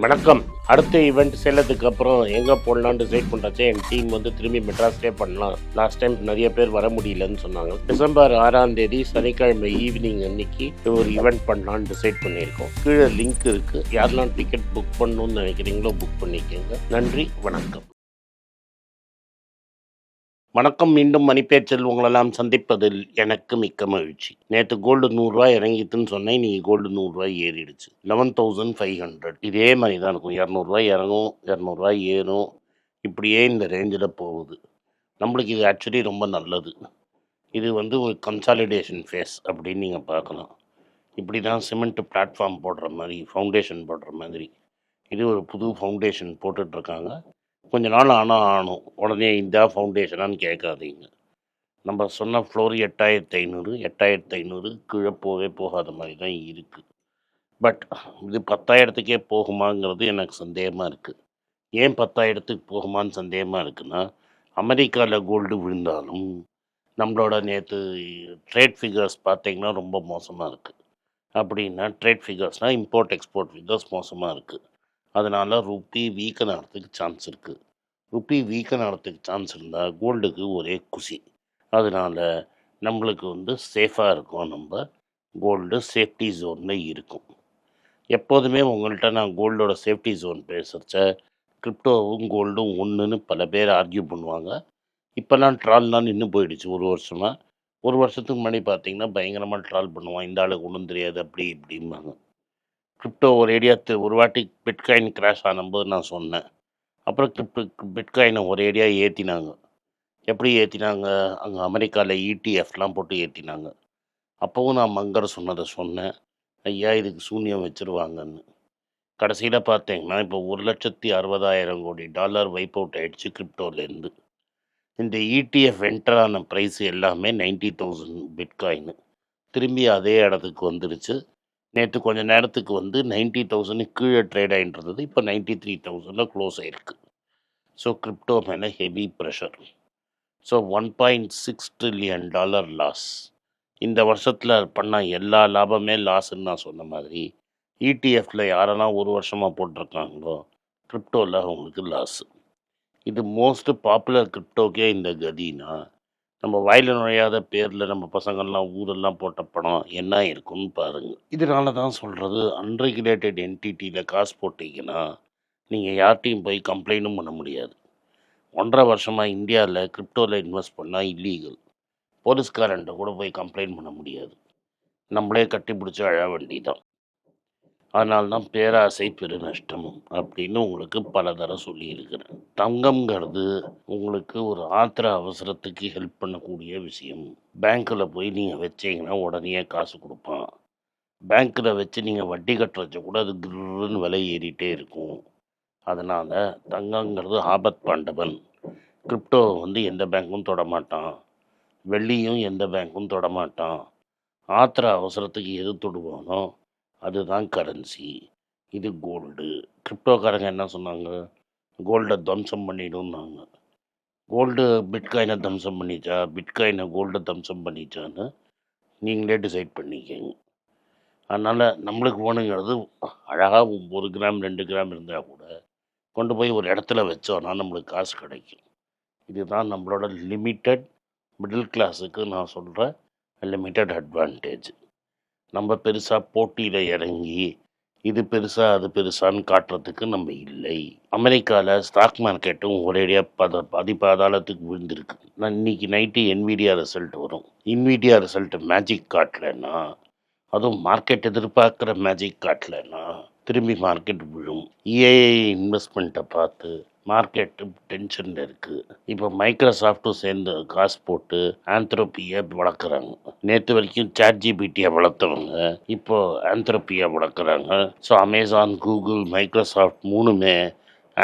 வணக்கம். அடுத்த ஈவெண்ட் செல்லதுக்கு அப்புறம் எங்கே போடலான்னு டிசைட் பண்ணுறச்சே என் டீம் வந்து திரும்பி மெட்ராஸ்லேயே பண்ணலாம். லாஸ்ட் டைம் நிறைய பேர் வர முடியலன்னு சொன்னாங்க. டிசம்பர் 6ஆம் தேதி சனிக்கிழமை ஈவினிங் அன்னைக்கு ஒரு ஈவெண்ட் பண்ணலான்னு டிசைட் பண்ணியிருக்கோம். கீழே லிங்க் இருக்குது. யாரெல்லாம் டிக்கெட் புக் பண்ணணும்னு நினைக்கிறீங்களோ புக் பண்ணிக்கோங்க. நன்றி, வணக்கம். வணக்கம். மீண்டும் மணிப்பேச்சில் உங்களெல்லாம் சந்திப்பதில் எனக்கு மிக்க மகிழ்ச்சி. நேற்று கோல்டு 100 இறங்கிட்டுன்னு சொன்னேன். இன்னைக்கு கோல்டு 100 ஏறிடுச்சு. 11,500. இதே மாதிரி தான் இருக்கும். 200 இறங்கும், 200 ஏறும். இப்படியே இந்த ரேஞ்சில் போகுது. நம்மளுக்கு இது ஆக்சுவலி ரொம்ப நல்லது. இது வந்து ஒரு கன்சாலிடேஷன் ஃபேஸ் அப்படின்னு நீங்கள் பார்க்கலாம். இப்படி தான் சிமெண்ட் பிளாட்ஃபார்ம் போடுற மாதிரி, ஃபவுண்டேஷன் போடுற மாதிரி இது ஒரு புது ஃபவுண்டேஷன் போட்டுட்ருக்காங்க. கொஞ்ச நாள் ஆனும். உடனே இந்த ஃபவுண்டேஷனான்னு கேட்காதீங்க. நம்ம சொன்ன ஃப்ளோர் 8,500 கீழே போகாத மாதிரி தான் இருக்குது. பட் இது 10,000க்கே போகுமாங்கிறது எனக்கு சந்தேகமாக இருக்குது. ஏன் 10,000க்கு போகுமான்னு சந்தேகமாக இருக்குன்னா, அமெரிக்காவில் கோல்டு விழுந்தாலும் நம்மளோட நேற்று ட்ரேட் ஃபிகர்ஸ் பார்த்தீங்கன்னா ரொம்ப மோசமாக இருக்குது. அப்படின்னா ட்ரேட் ஃபிகர்ஸ்னால் இம்போர்ட் எக்ஸ்போர்ட் ஃபிகர்ஸ் மோசமாக இருக்குது. அதனால் ருப்பி வீக்கன் ஆகிறதுக்கு சான்ஸ் இருக்குது. ருப்பி வீக்கன் ஆகிறதுக்கு சான்ஸ் இருந்தால் கோல்டுக்கு ஒரே குஷி. அதனால் நம்மளுக்கு வந்து சேஃபாக இருக்கும். நம்ம கோல்டு சேஃப்டி ஜோனில் இருக்கும். எப்போதுமே உங்கள்கிட்ட நான் கோல்டோட சேஃப்டி ஜோன் பேசுகிறச்ச கிரிப்டோவும் கோல்டும் ஒன்றுன்னு பல பேர் ஆர்கியூ பண்ணுவாங்க. இப்போல்லாம் ட்ரால்லாம் நின்று போயிடுச்சு ஒரு வருஷமாக. ஒரு வருஷத்துக்கு முன்னாடி பார்த்தீங்கன்னா பயங்கரமாக ட்ரால் பண்ணுவான். இந்த ஆளுக்கு ஒன்றும் தெரியாது அப்படி இப்படிம்பாங்க. கிரிப்டோ ஒரு வாட்டி பிட்காயின் கிராஷ் ஆனும்போது நான் சொன்னேன். அப்புறம் பிட்காயினை ஒரேடியாக ஏற்றினாங்க. எப்படி ஏற்றினாங்க? அங்கே அமெரிக்காவில் இடிஎஃப்லாம் போட்டு ஏற்றினாங்க. அப்போவும் நான் மங்கர சொன்னதை சொன்னேன். ஐயா இதுக்கு சூன்யம் வச்சுருவாங்கன்னு. கடைசியில் பார்த்தீங்கன்னா இப்போ $1,60,000 வைப் அவுட் ஆகிடுச்சு கிரிப்டோலேருந்து. இந்த இடிஎஃப் என்டர் ஆன ப்ரைஸ் எல்லாமே 90,000 பிட்காயின்னு. திரும்பி அதே இடத்துக்கு வந்துடுச்சு. நேற்று கொஞ்சம் நேரத்துக்கு வந்து 90,000 கீழே ட்ரேட் ஆகிட்டு இருந்தது. இப்போ 93,000 க்ளோஸ் ஆகிருக்கு. ஸோ கிரிப்டோ மேலே heavy pressure. So $1.6 trillion loss. இந்த வருஷத்தில் பண்ண எல்லா லாபமே லாஸ்ன்னு நான் சொன்ன மாதிரி இடிஎஃப்பில் யாரெல்லாம் ஒரு வருஷமாக போட்டிருக்காங்களோ கிரிப்டோவில் அவங்களுக்கு லாஸு. இது மோஸ்ட் பாப்புலர் கிரிப்டோக்கே இந்த கதினா நம்ம வாயில் நுழையாத பேரில் நம்ம பசங்கள்லாம் ஊரெல்லாம் போட்ட படம் என்ன இருக்குன்னு பாருங்கள். இதனால தான் சொல்கிறது, அன்ரெகுலேட்டட் என்டிட்டியில் காசு போட்டிங்கன்னா நீங்கள் யார்கிட்டையும் போய் கம்ப்ளைண்ட்டும் பண்ண முடியாது. 1.5 வருஷமாக இந்தியாவில் கிரிப்டோவில் இன்வெஸ்ட் பண்ணால் இல்லீகல். போலீஸ்காரன்ட்ட கூட போய் கம்ப்ளைண்ட் பண்ண முடியாது. நம்மளே கட்டி பிடிச்சி அழ வேண்டி தான். அதனால தான் பேராசை பெரு நஷ்டம் அப்படின்னு உங்களுக்கு பல தடவை சொல்லியிருக்கிறேன். தங்கம்ங்கிறது உங்களுக்கு ஒரு ஆத்திர அவசரத்துக்கு ஹெல்ப் பண்ணக்கூடிய விஷயம். பேங்க்கில் போய் நீங்கள் வச்சிங்கன்னா உடனே காசு கொடுப்பான். பேங்க்கில் வச்சு நீங்கள் வட்டி கட்டுறச்ச கூட அது கிருன்னு விலை ஏறிட்டே இருக்கும். அதனால் தங்கங்கிறது ஆபத் பாண்டவன். கிரிப்டோ வந்து எந்த பேங்க்கும் தொடமாட்டான். வெள்ளியும் எந்த பேங்க்கும் தொடமாட்டான். ஆத்திர அவசரத்துக்கு எது தொடுவானோ அதுதான் கரன்சி. இது கோல்டு. கிரிப்டோக்காரங்க என்ன சொன்னாங்க? கோல்டை துவம்சம் பண்ணிடும்னாங்க. கோல்டு பிட்காயினை துவம்சம் பண்ணிச்சா, பிட்காயினை கோல்டை துவம்சம் பண்ணிச்சான்னு நீங்களே டிசைட் பண்ணிக்கங்க. அதனால் நம்மளுக்கு வேணுங்கிறது அழகாக 1 கிராம் 2 கிராம் இருந்தால் கூட கொண்டு போய் ஒரு இடத்துல வச்சோன்னா நம்மளுக்கு காசு கிடைக்கும். இதுதான் நம்மளோட லிமிட்டட் மிடில் கிளாஸுக்கு நான் சொல்கிற லிமிட்டட் அட்வான்டேஜ். நம்ம பெருசாக போட்டியில் இறங்கி இது பெருசா அது பெருசான்னு காட்டுறதுக்கு நம்ம இல்லை. அமெரிக்காவில் ஸ்டாக் மார்க்கெட்டும் ஒரேடியாக அதிபாதாளத்துக்கு விழுந்திருக்கு. நான் இன்னைக்கு நைட்டு என்விடியா ரிசல்ட் வரும். இன்விடியா ரிசல்ட் மேஜிக் காட்டலைன்னா, அதுவும் மார்க்கெட் எதிர்பார்க்குற மேஜிக் காட்டலைன்னா திரும்பி மார்க்கெட் விழும். இஏஐ இன்வெஸ்ட்மெண்ட்டை பார்த்து மார்க்கெட்டு டென்ஷனில் இருக்குது. இப்போ மைக்ரோசாஃப்ட்டும் சேர்ந்து காசு போட்டு ஆந்த்ரோபியை வளர்க்குறாங்க. நேற்று வரைக்கும் சாட்ஜிபிடியை வளர்த்தவங்க இப்போ ஆந்த்ரோபியை வளர்க்குறாங்க. ஸோ அமேசான், கூகுள், மைக்ரோசாஃப்ட் 3மே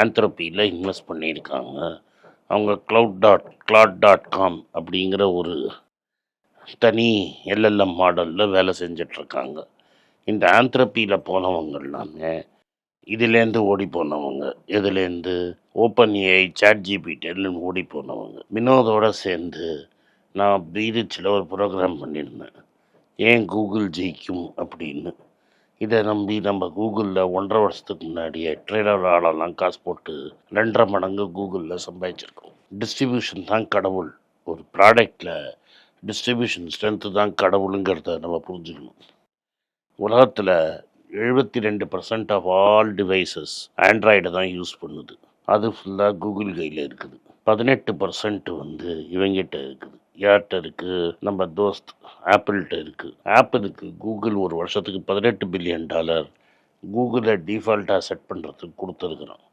ஆந்த்ரோபியில் இன்வெஸ்ட் பண்ணியிருக்காங்க. அவங்க cloud.com அப்படிங்கிற ஒரு தனி எல்எல்எம் மாடலில் வேலை செஞ்சிட்ருக்காங்க. இந்த ஆந்த்ரோபியில் போனவங்க எல்லாமே இதுலேருந்து ஓடி போனவங்க. இதுலேருந்து ஓப்பன் ஏஐ, சாட்ஜிபிடின்னு ஓடி போனவங்க. வினோதோட சேர்ந்து நான் பீரிச்சில் ஒரு ப்ரோக்ராம் பண்ணியிருந்தேன், ஏன் கூகுள் ஜெயிக்கும் அப்படின்னு. இதை நம்பி நம்ம கூகுளில் 1.5 வருஷத்துக்கு முன்னாடியே ட்ரெய்லர் ஆளெல்லாம் காசு போட்டு 2.5 மடங்கு கூகுளில் சம்பாதிச்சிருக்கோம். டிஸ்ட்ரிபியூஷன் தான் கடவுள். ஒரு ப்ராடக்டில் டிஸ்ட்ரிபியூஷன் ஸ்ட்ரென்த்து தான் கடவுளுங்கிறத நம்ம புரிஞ்சுக்கணும். உலகத்தில் 72% ஆஃப் ஆல் டிவைசஸ் ஆண்ட்ராய்டை தான் யூஸ் பண்ணுது. அது ஃபுல்லாக கூகுள் கையில் இருக்குது. 18% வந்து இவங்கிட்ட இருக்குது. யார்கிட்ட இருக்குது? நம்ம தோஸ்த் ஆப்பிள்கிட்ட இருக்குது. ஆப்பிளுக்கு கூகுள் ஒரு வருஷத்துக்கு $18 பில்லியன் கூகுளை டிஃபால்ட்டாக செட் பண்ணுறதுக்கு கொடுத்துருக்குறோம்.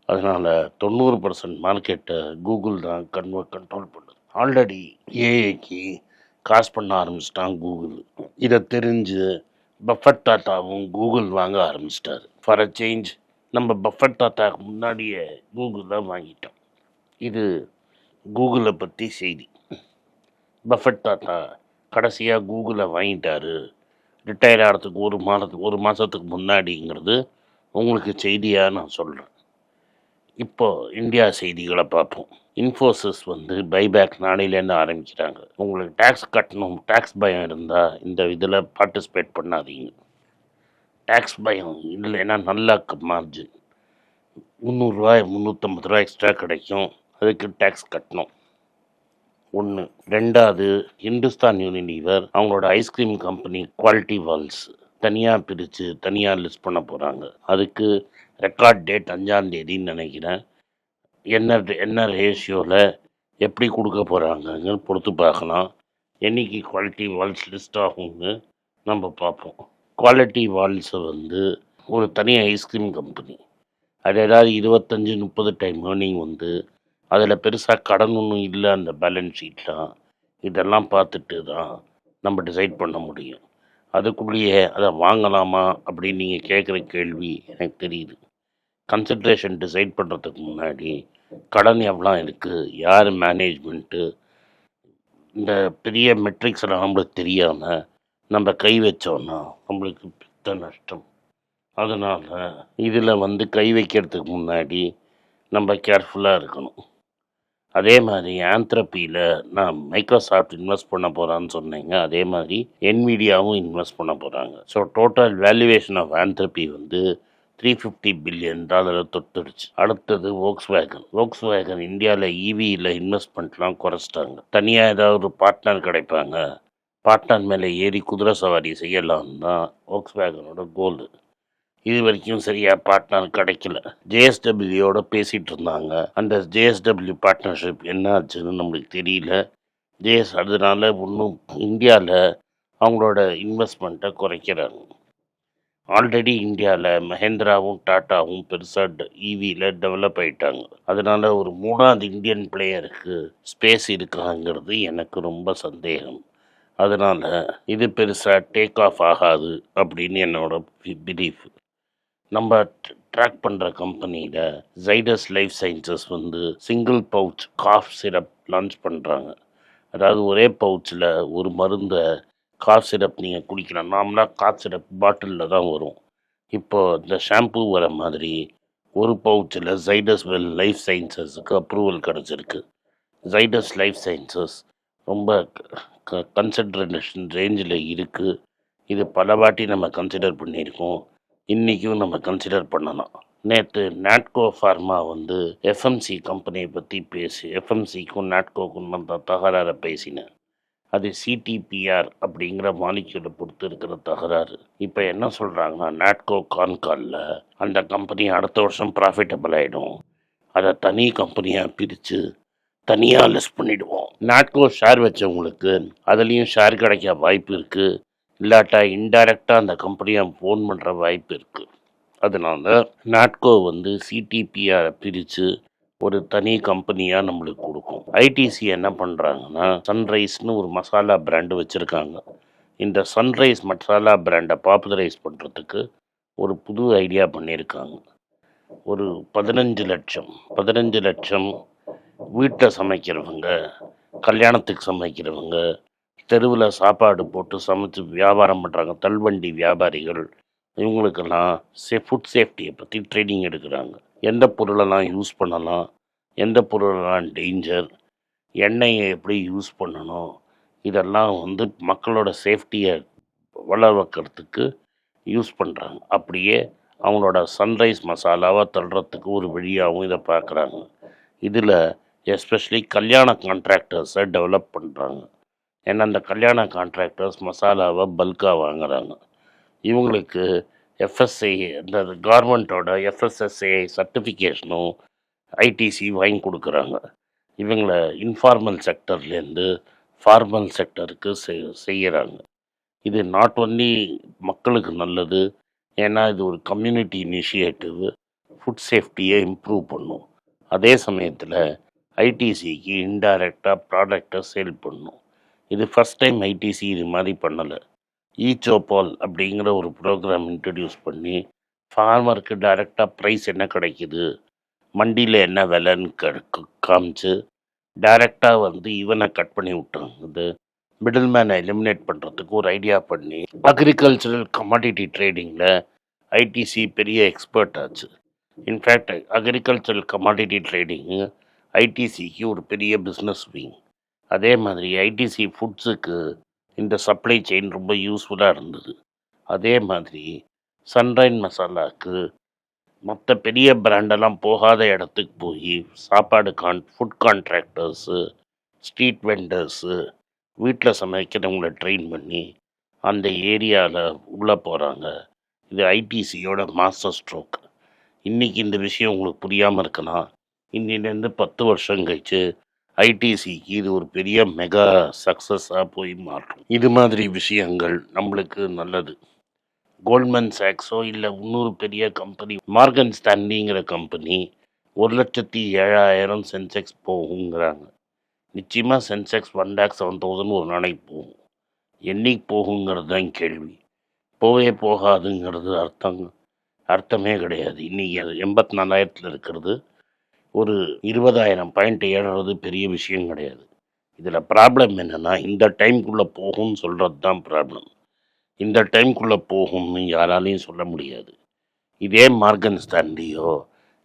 அதனால் 90% மார்க்கெட்டை கூகுள் தான் கண்ட்ரோல் பண்ணுது. ஆல்ரெடி ஏஐக்கு காசு பண்ண ஆரம்பிச்சிட்டான் கூகுள். இதை தெரிஞ்சு பஃபட் தாத்தாவும் கூகுள் வாங்க ஆரம்பிச்சிட்டாரு. ஃபார் அ சேஞ்ச் நம்ம பஃபட் தாத்தாவுக்கு முன்னாடியே கூகுள் தான் வாங்கிட்டோம். இது கூகுளை பற்றி செய்தி. பஃபட் தாத்தா கடைசியாக கூகுளை வாங்கிட்டாரு, ரிட்டையர் ஆகிறதுக்கு ஒரு மாதத்துக்கு முன்னாடிங்கிறது உங்களுக்கு செய்தியாக நான் சொல்கிறேன். இப்போது இந்தியா செய்திகளை பார்ப்போம். இன்ஃபோசிஸ் வந்து பைபேக் நாளையிலேருந்து ஆரம்பிக்கிறாங்க. உங்களுக்கு டேக்ஸ் கட்டணும், டேக்ஸ் பயம் இருந்தால் இந்த இதில் பார்ட்டிசிபேட் பண்ணாதீங்க. டேக்ஸ் பயம் இல்லைன்னா நல்ல மார்ஜின் 300 350 எக்ஸ்ட்ரா கிடைக்கும். அதுக்கு டேக்ஸ் கட்டணும். 1. 2வது, ஹிந்துஸ்தான் யூனிலீவர் அவங்களோட ஐஸ்கிரீம் கம்பெனி குவாலிட்டி வால்ஸ் தனியாக பிரித்து தனியாக லிஸ்ட் பண்ண போகிறாங்க. அதுக்கு ரெக்கார்ட் டேட் 5ஆம் தேதின்னு நினைக்கிறேன். என்ன ரேஷியோவில் எப்படி கொடுக்க போகிறாங்கன்னு பொறுத்து பார்க்கலாம். என்றைக்கு குவாலிட்டி வால்ஸ் லிஸ்ட் ஆகும்னு நம்ம பார்ப்போம். குவாலிட்டி வால்ஸை வந்து ஒரு தனி ஐஸ்கிரீம் கம்பெனி. அது ஏதாவது 25-30 டைம் ஏர்னிங் வந்து அதில் பெருசாக கடன் ஒன்றும் இல்லை அந்த பேலன்ஸ் ஷீட்லாம். இதெல்லாம் பார்த்துட்டு தான் நம்ம டிசைட் பண்ண முடியும். அதுக்குள்ளேயே அதை வாங்கலாமா அப்படின்னு நீங்கள் கேட்குற கேள்வி எனக்கு தெரியுது. கன்சிட்ரேஷன் டிசைட் பண்ணுறதுக்கு முன்னாடி கடன் எவ்வளோ இருக்குது, யார் மேனேஜ்மெண்ட்டு, இந்த பெரிய மெட்ரிக்ஸ் எல்லாம் நம்மளுக்கு தெரியாமல் நம்ம கை வச்சோன்னா நம்மளுக்கு பெரிய நஷ்டம். அதனால் இதில் வந்து கை வைக்கிறதுக்கு முன்னாடி நம்ம கேர்ஃபுல்லாக இருக்கணும். அதே மாதிரி ஆந்த்ரப்பியில் நான் மைக்ரோசாஃப்ட் இன்வெஸ்ட் பண்ண போகிறான்னு சொன்னீங்க. அதே மாதிரி என்விடியாவும் இன்வெஸ்ட் பண்ண போகிறாங்க. ஸோ டோட்டல் வேல்யூவேஷன் ஆஃப் ஆந்த்ரப்பி வந்து $350 பில்லியன் தொட்டுடுச்சு. அடுத்தது வோக்ஸ்வேகன் இந்தியாவில் இவியில் இன்வெஸ்ட்மெண்ட்லாம் குறைச்சிட்டாங்க. தனியாக ஏதாவது ஒரு பார்ட்னர் கிடைப்பாங்க, பார்ட்னர் மேலே ஏறி குதிரை சவாரி செய்யலான்னு தான் வோக்ஸ்வேகனோட கோல். இது வரைக்கும் சரியாக பார்ட்னர் கிடைக்கல. ஜேஎஸ்டபிள்யூயோட பேசிகிட்டு இருந்தாங்க. அந்த ஜேஎஸ்டபிள்யூ பார்ட்னர்ஷிப் என்ன ஆச்சுன்னு நம்மளுக்கு தெரியல. அதனால இன்னும் இந்தியாவில் அவங்களோட இன்வெஸ்ட்மெண்ட்டை குறைக்கிறாங்க. ஆல்ரெடி இந்தியாவில் மஹேந்திராவும் டாட்டாவும் பெருசாக இவியில் டெவலப் ஆகிட்டாங்க. அதனால் ஒரு 3வது இந்தியன் பிளேயருக்கு ஸ்பேஸ் இருக்காங்கிறது எனக்கு ரொம்ப சந்தேகம். அதனால் இது பெருசாக டேக் ஆஃப் ஆகாது அப்படின்னு என்னோட பிலீஃப். நம்ம ட்ராக் பண்ணுற கம்பெனியில் ஜைடஸ் லைஃப் சயின்சஸ் வந்து single pouch cough syrup launch பண்ணுறாங்க. அதாவது ஒரே பவுச்சில் ஒரு மருந்தை காஃப் சிரப் நீங்கள் குடிக்கலாம். நார்மலாக காஃப் சிரப் பாட்டிலில் தான் வரும். இப்போது இந்த ஷாம்பு வர மாதிரி ஒரு பவுச்சில் ஜைடஸ் லைஃப் சயின்சஸுக்கு அப்ரூவல் கிடச்சிருக்கு. ஜைடஸ் லைஃப் சயின்சஸ் ரொம்ப கன்சிடரேஷன் ரேஞ்சில் இருக்குது. இது பல வாட்டி நம்ம கன்சிடர் பண்ணியிருக்கோம், இன்றைக்கும் நம்ம கன்சிடர் பண்ணலாம். நேற்று நாட்கோ ஃபார்மா வந்து எஃப்எம்சி கம்பெனியை பற்றி எஃப்எம்சிக்கும் நாட்கோக்கும் நம்ம தகராறை பேசினேன். அது சிடிபிஆர் அப்படிங்கிற மாலிக்யூலை பொறுத்து இருக்கிற தகராறு. இப்போ என்ன சொல்கிறாங்கன்னா, நாட்கோ கான்காலில் அந்த கம்பெனி அடுத்த வருஷம் ப்ராஃபிட்டபிள் ஆகிடும், அதை தனி கம்பெனியாக பிரித்து தனியாக லிஸ்ட் பண்ணிவிடுவோம். நாட்கோ ஷேர் வச்சவங்களுக்கு அதுலேயும் ஷேர் கிடைக்க வாய்ப்பு இருக்குது. இல்லாட்டா இன்டைரக்டாக அந்த கம்பெனியை ஃபோன் பண்ணுற வாய்ப்பு இருக்குது. அதனால் நாட்கோ வந்து சிடிபிஆரை பிரித்து ஒரு தனி கம்பெனியாக நம்மளுக்கு கொடுக்கும். ஐடிசி என்ன பண்ணுறாங்கன்னா, சன்ரைஸ்னு ஒரு மசாலா பிராண்டு வச்சுருக்காங்க. இந்த சன்ரைஸ் மசாலா பிராண்டை பாப்புலரைஸ் பண்ணுறதுக்கு ஒரு புது ஐடியா பண்ணியிருக்காங்க. ஒரு 15 லட்சம் வீட்டில் சமைக்கிறவங்க, கல்யாணத்துக்கு சமைக்கிறவங்க, தெருவில் சாப்பாடு போட்டு சமைச்சு வியாபாரம் பண்ணுறாங்க, தள்ளுவண்டி வியாபாரிகள், இவங்களுக்கெல்லாம் ஃபுட் சேஃப்டியை பற்றி ட்ரைனிங் எடுக்கிறாங்க. எந்த பொருளெல்லாம் யூஸ் பண்ணலாம், எந்த பொருளெல்லாம் டேஞ்சர், எண்ணெயை எப்படி யூஸ் பண்ணணும், இதெல்லாம் வந்து மக்களோட சேஃப்டியை வளர்க்கிறதுக்கு யூஸ் பண்ணுறாங்க. அப்படியே அவங்களோட சன்ரைஸ் மசாலாவை தள்ளுறதுக்கு ஒரு வழியாகவும் இதை பார்க்குறாங்க. இதில் எஸ்பெஷலி கல்யாண கான்ட்ராக்டர்ஸை டெவலப் பண்ணுறாங்க. ஏன்னா அந்த கல்யாண கான்ட்ராக்டர்ஸ் மசாலாவை பல்காக வாங்குறாங்க. இவங்களுக்கு எஃப்எஸ்ஐ இந்த கவர்மெண்ட்டோட எஃப்எஸ்எஸ்ஏ சர்டிஃபிகேஷனும் ஐடிசி வாங்கி கொடுக்குறாங்க. இவங்கள இன்ஃபார்மல் செக்டர்லேருந்து ஃபார்மல் செக்டருக்கு செய்கிறாங்க. இது நாட் ஒன்லி மக்களுக்கு நல்லது, ஏன்னா இது ஒரு கம்யூனிட்டி இனிஷியேட்டிவ், ஃபுட் சேஃப்டியை இம்ப்ரூவ் பண்ணும். அதே சமயத்தில் ஐடிசிக்கு இன்டைரக்டாக ப்ராடக்டை சேல் பண்ணும். இது ஃபஸ்ட் டைம் ஐடிசி இது மாதிரி பண்ணலை. ஈச்சோபால் அப்படிங்கிற ஒரு ப்ரோக்ராம் இன்ட்ரடியூஸ் பண்ணி ஃபார்மருக்கு டைரெக்டாக ப்ரைஸ் என்ன கிடைக்குது, மண்டியில் என்ன விலைன்னு காமிச்சு டைரெக்டாக இவனை கட் பண்ணி விட்டாங்க. இது மிடில் மேனை எலிமினேட் பண்ணுறதுக்கு ஒரு ஐடியா பண்ணி அக்ரிகல்ச்சரல் கமாடிட்டி ட்ரேடிங்கில் ஐடிசி பெரிய எக்ஸ்பர்ட் ஆச்சு. இன்ஃபேக்ட் அக்ரிகல்ச்சரல் கமாடிட்டி ட்ரேடிங்கு ஐடிசிக்கு ஒரு பெரிய பிஸ்னஸ் விங். அதே மாதிரி ஐடிசி ஃபுட்ஸுக்கு இந்த சப்ளை செயின் ரொம்ப யூஸ்ஃபுல்லாக இருந்தது. அதே மாதிரி சன்ரைஸ் மசாலாவுக்கு மற்ற பெரிய பிராண்டெல்லாம் போகாத இடத்துக்கு போய் சாப்பாடு ஃபுட் கான்ட்ராக்டர்ஸு, ஸ்ட்ரீட் வெண்டர்ஸு, வீட்டில் சமைக்கிறவங்கள ட்ரெயின் பண்ணி அந்த ஏரியாவில் உள்ளே போகிறாங்க. இது ஐடிசியோட மாஸ்டர் ஸ்ட்ரோக். இன்றைக்கி இந்த விஷயம் உங்களுக்கு புரியாமல் இருக்கலாம். இன்னிலேருந்து 10 வருஷம் கழிச்சு ஐடிசிக்கு இது ஒரு பெரிய மெகா சக்ஸஸாக போய் மாறும். இது மாதிரி விஷயங்கள் நம்மளுக்கு நல்லது. கோல்ட்மேன் சாக்ஸோ இல்லை இன்னொரு பெரிய கம்பெனி மார்கன் ஸ்டான்லிங்கிற கம்பெனி 1,07,000 சென்செக்ஸ் போகுங்கிறாங்க. நிச்சயமாக சென்செக்ஸ் 1,07,000 ஒரு நாளைக்கு போகும். என்னைக்கு போகுங்கிறது தான் கேள்வி. போகாதுங்கிறது அர்த்தமே கிடையாது. இன்றைக்கி அது 84,000 இருக்கிறது. ஒரு 20,000 பாயிண்ட் ஏறுறது பெரிய விஷயம் கிடையாது. இதில் ப்ராப்ளம் என்னென்னா, இந்த டைம்குள்ளே போகும்னு சொல்கிறது தான் ப்ராப்ளம். இந்த டைம்குள்ளே போகும்னு யாராலையும் சொல்ல முடியாது. இதே மார்கன் ஸ்டான்லியோ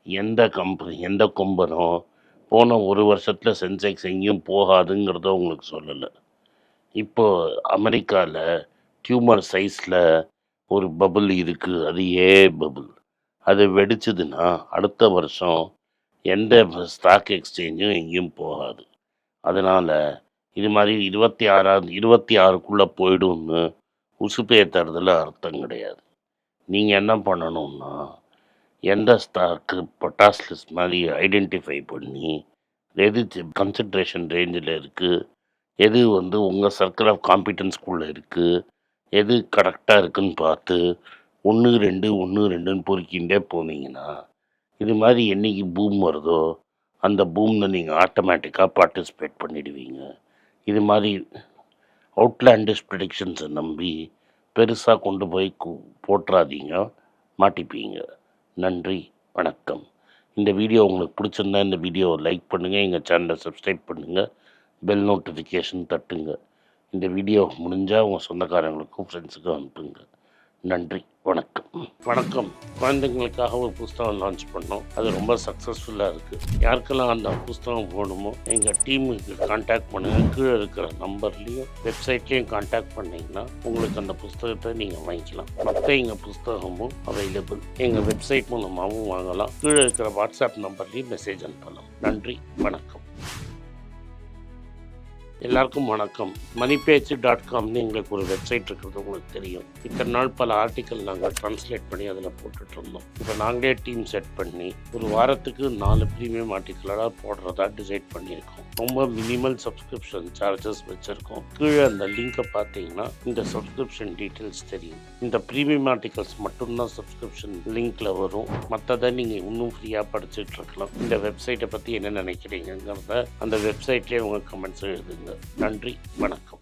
எந்த கொம்பனோ போன ஒரு வருஷத்தில் சென்செக்ஸ் எங்கேயும் போகாதுங்கிறத உங்களுக்கு சொல்லலை. இப்போது அமெரிக்காவில் டியூமர் சைஸில் ஒரு பபுள் இருக்குது. அது பபுள். அது வெடிச்சதுன்னா அடுத்த வருஷம் எந்த ஸ்டாக் எக்ஸ்சேஞ்சும் எங்கேயும் போகாது. அதனால் இது மாதிரி 26க்குள்ளே போய்டும்னு உசுப்பேற்றுறதுல அர்த்தம் கிடையாது. நீங்கள் என்ன பண்ணணும்னா, எந்த ஸ்டாக்கு பொட்டாஸ் லிஸ்ட் மாதிரி ஐடென்டிஃபை பண்ணி எது கன்சன்ட்ரேஷன் ரேஞ்சில் இருக்குது, எது உங்கள் சர்க்கிள் ஆஃப் காம்பிட்டன்ஸ்குள்ளே இருக்குது, எது கரெக்டாக இருக்குதுன்னு பார்த்து 1, 2, 1, 2ன்னு பொறுக்கின்றே போனீங்கன்னா, இது மாதிரி என்றைக்கு பூம் வருதோ அந்த பூமில் நீங்கள் ஆட்டோமேட்டிக்காக பார்ட்டிசிபேட் பண்ணிடுவீங்க. இது மாதிரி அவுட்லாண்டிஷ் ப்ரெடிக்ஷன்ஸை நம்பி பெருசாக கொண்டு போய் போட்டுறாதீங்க, மாட்டிப்பீங்க. நன்றி, வணக்கம். இந்த வீடியோ உங்களுக்கு பிடிச்சிருந்தா இந்த வீடியோவை லைக் பண்ணுங்கள், எங்கள் சேனலை சப்ஸ்கிரைப் பண்ணுங்கள், பெல் நோட்டிஃபிகேஷன் தட்டுங்க. இந்த வீடியோ முடிஞ்சால் உங்கள் சொந்தக்காரங்களுக்கும் ஃப்ரெண்ட்ஸுக்கும் அனுப்புங்க. நன்றி, வணக்கம். குழந்தைங்களுக்காக ஒரு புஸ்தகம் லான்ச் பண்ணோம். அது ரொம்ப சக்ஸஸ்ஃபுல்லாக இருக்குது. யாருக்கெல்லாம் அந்த புஸ்தகம் போகணுமோ எங்கள் டீமுக்கு கான்டாக்ட் பண்ணுங்கள். கீழே இருக்கிற நம்பர்லேயும் வெப்சைட்லேயும் கான்டாக்ட் பண்ணிங்கன்னா உங்களுக்கு அந்த புஸ்தகத்தை நீங்கள் வாங்கிக்கலாம். மற்ற எங்கள் புஸ்தகமும் அவைலபிள். எங்கள் வெப்சைட் மூலமாகவும் வாங்கலாம். கீழே இருக்கிற வாட்ஸ்அப் நம்பர்லேயும் மெசேஜ் அனுப்பலாம். நன்றி, வணக்கம். எல்லாருக்கும் வணக்கம். மணிபேச்சு.comனு எங்களுக்கு ஒரு வெப்சைட் இருக்கிறது உங்களுக்கு தெரியும். இத்தனை நாள் பல ஆர்டிக்கல் நாங்கள் ட்ரான்ஸ்லேட் பண்ணி அதில் போட்டுட்ருந்தோம். இப்போ நாங்களே டீம் செட் பண்ணி ஒரு வாரத்துக்கு 4 ப்ரீமியம் ஆர்டிக்கலாக போடுறதா டிசைட் பண்ணியிருக்கோம். ரொம்ப மினிமல் சப்ஸ்கிரிப்ஷன் சார்ஜஸ் வச்சுருக்கோம். கீழே அந்த லிங்கை பார்த்தீங்கன்னா இந்த சப்ஸ்கிரிப்ஷன் டீட்டெயில்ஸ் தெரியும். இந்த ப்ரீமியம் ஆர்டிகல்ஸ் மட்டும்தான் சப்ஸ்கிரிப்ஷன் லிங்க்கில் வரும். மற்றதை நீங்கள் இன்னும் ஃப்ரீயாக படிச்சுட்டு இருக்கலாம். இந்த வெப்சைட்டை பற்றி என்ன நினைக்கிறீங்கிறத அந்த வெப்சைட்லேயே உங்கள் கமெண்ட்ஸ் எழுதுங்க. நன்றி, வணக்கம்.